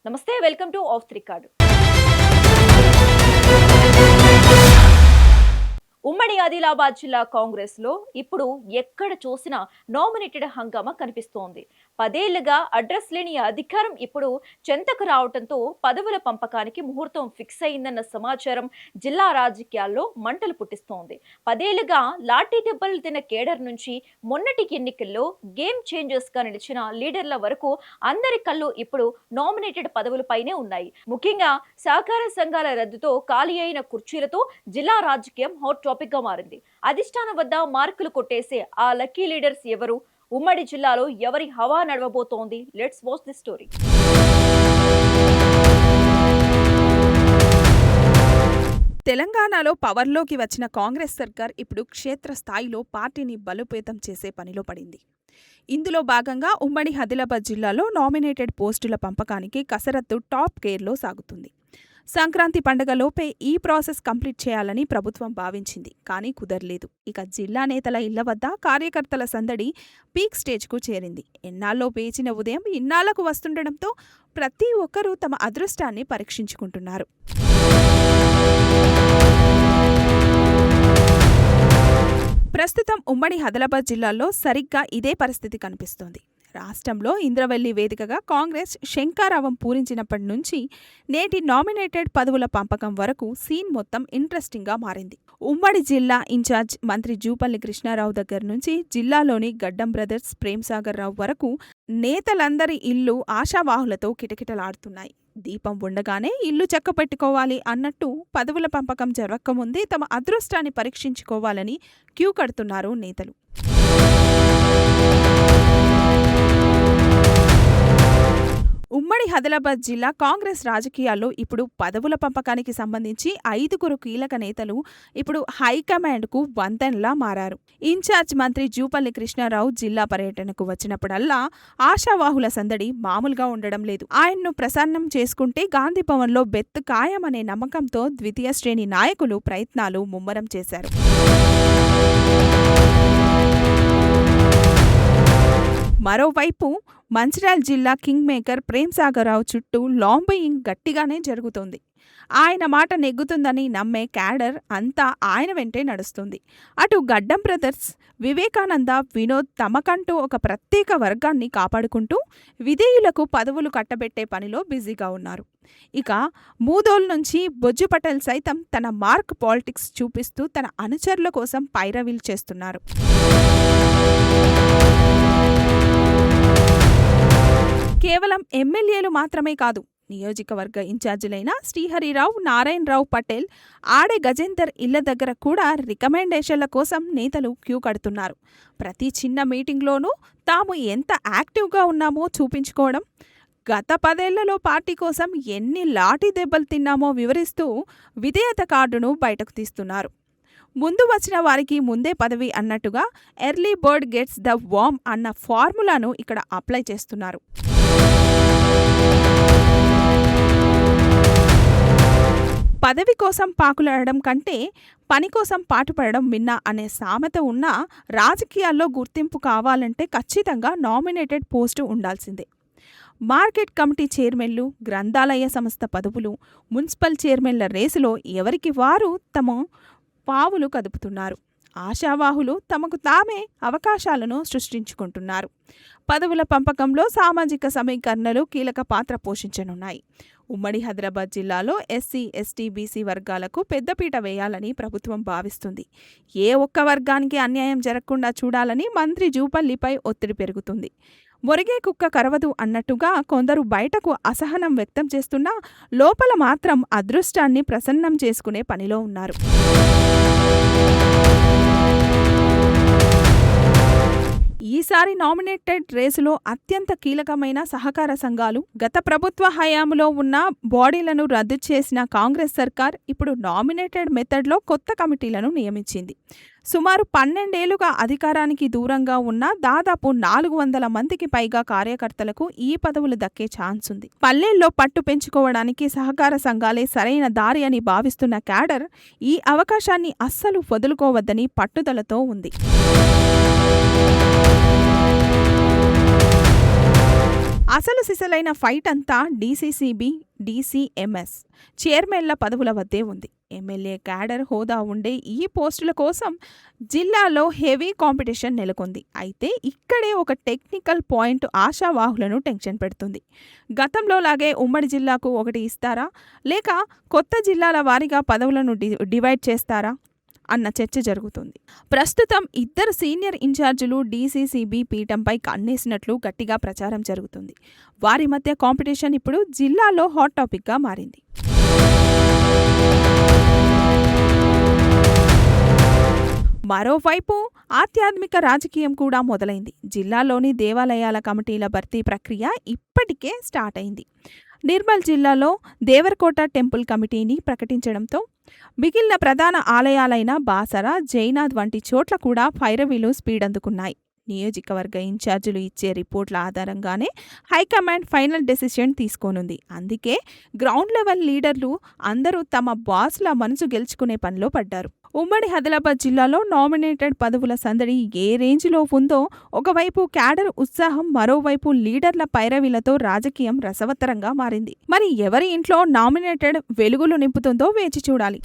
నమస్తే, welcome to of the record. ఉమ్మడి ఆదిలాబాద్ జిల్లా కాంగ్రెస్ లో ఇప్పుడు ఎక్కడ చూసినా నామినేటెడ్ హంగామా కనిపిస్తోంది. 10 ఏళ్లుగా అడ్రస్ లేని అధికారం ఇప్పుడు చెంతకు రావడంతో పదవుల పంపకానికి ముహూర్తం ఫిక్స్ అయిందన్న సమాచారం జిల్లా రాజకీయాల్లో మంటలు పుట్టిస్తోంది. 10 ఏళ్లుగా లాఠీ దెబ్బలు తిన్న కేడర్ నుంచి మొన్నటి ఎన్నికల్లో గేమ్ చేంజర్స్ గా నిలిచిన లీడర్ల వరకు అందరి కళ్ళు ఇప్పుడు నామినేటెడ్ పదవులపైనే ఉన్నాయి. ముఖ్యంగా సహకార సంఘాల రద్దుతో ఖాళీ అయిన కుర్చీలతో జిల్లా రాజకీయం హాట్ టాపిక్ గా మారింది. అధిష్టానం వద్ద మార్కులు కొట్టేసే ఆ లక్కీ లీడర్స్ ఎవరు? ఉమ్మడి జిల్లాలో ఎవరి హవా నడవబోతోంది? Let's watch the story. తెలంగాణలో పవర్లోకి వచ్చిన కాంగ్రెస్ సర్కార్ ఇప్పుడు క్షేత్రస్థాయిలో పార్టీని బలోపేతం చేసే పనిలో పడింది. ఇందులో భాగంగా ఉమ్మడి ఆదిలాబాద్ జిల్లాలో నామినేటెడ్ పోస్టుల పంపకానికి కసరత్తు టాప్ గేర్లో సాగుతుంది. సంక్రాంతి పండుగలోపే ఈ ప్రాసెస్ కంప్లీట్ చేయాలని ప్రభుత్వం భావించింది. కానీ కుదరలేదు. ఇక జిల్లా నేతల ఇళ్ల వద్ద కార్యకర్తల సందడి పీక్ స్టేజ్కు చేరింది. ఎన్నాళ్ళో వేచిన ఉదయం ఇన్నాళ్లకు వస్తుండటంతో ప్రతి ఒక్కరూ తమ అదృష్టాన్ని పరీక్షించుకుంటున్నారు. ప్రస్తుతం ఉమ్మడి ఆదిలాబాద్ జిల్లాలో సరిగ్గా ఇదే పరిస్థితి కనిపిస్తోంది. రాష్ట్రంలో ఇంద్రవెల్లి వేదికగా కాంగ్రెస్ శంఖారావం పూరించినప్పటి నుంచి నేటి నామినేటెడ్ పదవుల పంపకం వరకు సీన్ మొత్తం ఇంట్రెస్టింగ్గా మారింది. ఉమ్మడి జిల్లా ఇన్ఛార్జ్ మంత్రి జూపల్లి కృష్ణారావు దగ్గర నుంచి జిల్లాలోని గడ్డం బ్రదర్స్, ప్రేమ్సాగర్ రావు వరకు నేతలందరి ఇల్లు ఆశావాహులతో కిటకిటలాడుతున్నాయి. దీపం ఉండగానే ఇల్లు చక్కపెట్టుకోవాలి అన్నట్టు పదవుల పంపకం జరగకముందే తమ అదృష్టాన్ని పరీక్షించుకోవాలని క్యూ కడుతున్నారు నేతలు. ఉమ్మడి ఆదిలాబాద్ జిల్లా కాంగ్రెస్ రాజకీయాల్లో ఇప్పుడు పదవుల పంపకానికి సంబంధించి 5 కీలక నేతలు ఇప్పుడు హైకమాండ్కు వంతెనలా మారారు. ఇన్ఛార్జ్ మంత్రి జూపల్లి కృష్ణారావు జిల్లా పర్యటనకు వచ్చినప్పుడల్లా ఆశావాహుల సందడి మామూలుగా ఉండడం లేదు. ఆయన్ను ప్రసన్నం చేసుకుంటే గాంధీభవన్లో బెత్తు ఖాయమనే నమ్మకంతో ద్వితీయ శ్రేణి నాయకులు ప్రయత్నాలు ముమ్మరం చేశారు. మరోవైపు మంచిర్యాల జిల్లా కింగ్ మేకర్ ప్రేమ్సాగర్ రావు చుట్టూ లాంబియింగ్ గట్టిగానే జరుగుతోంది. ఆయన మాట నెగ్గుతుందని నమ్మే క్యాడర్ అంతా ఆయన వెంటే నడుస్తుంది. అటు గడ్డం బ్రదర్స్, వివేకానంద, వినోద్ తమకంటూ ఒక ప్రత్యేక వర్గాన్ని కాపాడుకుంటూ విధేయులకు పదవులు కట్టబెట్టే పనిలో బిజీగా ఉన్నారు. ఇక మూదోల్ నుంచి బొజ్జు పటేల్ సైతం తన మార్క్ పాలిటిక్స్ చూపిస్తూ తన అనుచరుల కోసం పైరవీలు చేస్తున్నారు. కేవలం ఎమ్మెల్యేలు మాత్రమే కాదు, నియోజకవర్గ ఇన్ఛార్జీలైన శ్రీహరిరావు, నారాయణరావు పటేల్, ఆడే గజేందర్ ఇళ్ల దగ్గర కూడా రికమెండేషన్ల కోసం నేతలు క్యూ కడుతున్నారు. ప్రతి చిన్న మీటింగ్లోనూ తాము ఎంత యాక్టివ్గా ఉన్నామో చూపించుకోవడం, గత 10 ఏళ్లలో పార్టీ కోసం ఎన్ని లాఠీ దెబ్బలు తిన్నామో వివరిస్తూ విధేయత కార్డును బయటకు తీస్తున్నారు. ముందు వచ్చిన వారికి ముందే పదవి అన్నట్టుగా early bird gets the worm అన్న ఫార్ములాను ఇక్కడ అప్లై చేస్తున్నారు. పదవి కోసం పాకులాడడం కంటే పని కోసం పాటుపడడం మిన్నా అనే సామెత ఉన్న రాజకీయాల్లో గుర్తింపు కావాలంటే ఖచ్చితంగా నామినేటెడ్ పోస్టు ఉండాల్సిందే. మార్కెట్ కమిటీ చైర్మన్లు, గ్రంథాలయ సంస్థ పదవులు, మున్సిపల్ చైర్మన్ల రేసులో ఎవరికి వారు తమ పావులు కదుపుతున్నారు. ఆశావాహులు తమకు తామే అవకాశాలను సృష్టించుకుంటున్నారు. పదవుల పంపకంలో సామాజిక సమీకరణలు కీలక పాత్ర పోషించనున్నాయి. ఉమ్మడి ఆదిలాబాద్ జిల్లాలో ఎస్సీ, ఎస్టీ, బీసీ వర్గాలకు పెద్దపీట వేయాలని ప్రభుత్వం భావిస్తుంది. ఏ ఒక్క వర్గానికి అన్యాయం జరగకుండా చూడాలని మంత్రి జూపల్లిపై ఒత్తిడి పెరుగుతుంది. మొరిగే కుక్క కరవదు అన్నట్టుగా కొందరు బయటకు అసహనం వ్యక్తం చేస్తున్నా లోపల మాత్రం అదృష్టాన్ని ప్రసన్నం చేసుకునే పనిలో ఉన్నారు. ఈసారి నామినేటెడ్ రేసులో అత్యంత కీలకమైన సహకార సంఘాలు, గత ప్రభుత్వ హయాంలో ఉన్న బాడీలను రద్దు చేసిన కాంగ్రెస్ సర్కార్ ఇప్పుడు నామినేటెడ్ మెథడ్లో కొత్త కమిటీలను నియమించింది. సుమారు 12 ఏళ్లుగా అధికారానికి దూరంగా ఉన్న దాదాపు 400 మందికి పైగా కార్యకర్తలకు ఈ పదవులు దక్కే ఛాన్స్ ఉంది. పల్లెల్లో పట్టు పెంచుకోవడానికి సహకార సంఘాలే సరైన దారి అని భావిస్తున్న క్యాడర్ ఈ అవకాశాన్ని అస్సలు వదులుకోవద్దని పట్టుదలతో ఉంది. అసలు సిసలైన ఫైట్ అంతా డీసీసీబీ, డీసీఎంఎస్ చైర్మన్ల పదవుల వద్దే ఉంది. ఎమ్మెల్యే క్యాడర్ హోదా ఉండే ఈ పోస్టుల కోసం జిల్లాలో హెవీ కాంపిటీషన్ నెలకొంది. అయితే ఇక్కడే ఒక టెక్నికల్ పాయింట్ ఆశావాహులను టెన్షన్ పెడుతుంది. గతంలో లాగే ఉమ్మడి జిల్లాకు ఒకటి ఇస్తారా, లేక కొత్త జిల్లాల వారీగా పదవులను డివైడ్ చేస్తారా అన్న చర్చ జరుగుతుంది. ప్రస్తుతం ఇద్దరు సీనియర్ ఇన్ఛార్జీలు డీసీసీబీ పీఠంపై కన్నేసినట్లు గట్టిగా ప్రచారం జరుగుతుంది. వారి మధ్య కాంపిటీషన్ ఇప్పుడు జిల్లాలో హాట్ టాపిక్గా మారింది. మరోవైపు ఆధ్యాత్మిక రాజకీయం కూడా మొదలైంది. జిల్లాలోని దేవాలయాల కమిటీల భర్తీ ప్రక్రియ ఇప్పటికే స్టార్ట్ అయింది. నిర్మల్ జిల్లాలో దేవరకోట టెంపుల్ కమిటీని ప్రకటించడంతో మిగిలిన ప్రధాన ఆలయాలైన బాసర, జైనాథ్ వంటి చోట్ల కూడా పైరవీలు స్పీడ్ అందుకున్నాయి. నియోజకవర్గ ఇన్ఛార్జీలు ఇచ్చే రిపోర్ట్ల ఆధారంగానే హైకమాండ్ ఫైనల్ డెసిషన్ తీసుకోనుంది. అందుకే గ్రౌండ్ లెవెల్ లీడర్లు అందరూ తమ బాస్ల మనసు గెలుచుకునే పనిలో పడ్డారు. ఉమ్మడి ఆదిలాబాద్ జిల్లాలో నామినేటెడ్ పదవుల సందడి ఏ రేంజ్లో ఉందో, ఒకవైపు క్యాడర్ ఉత్సాహం, మరోవైపు లీడర్ల పైరవీలతో రాజకీయం రసవత్తరంగా మారింది. మరి ఎవరి ఇంట్లో నామినేటెడ్ వెలుగులు నింపుతుందో వేచి చూడాలి.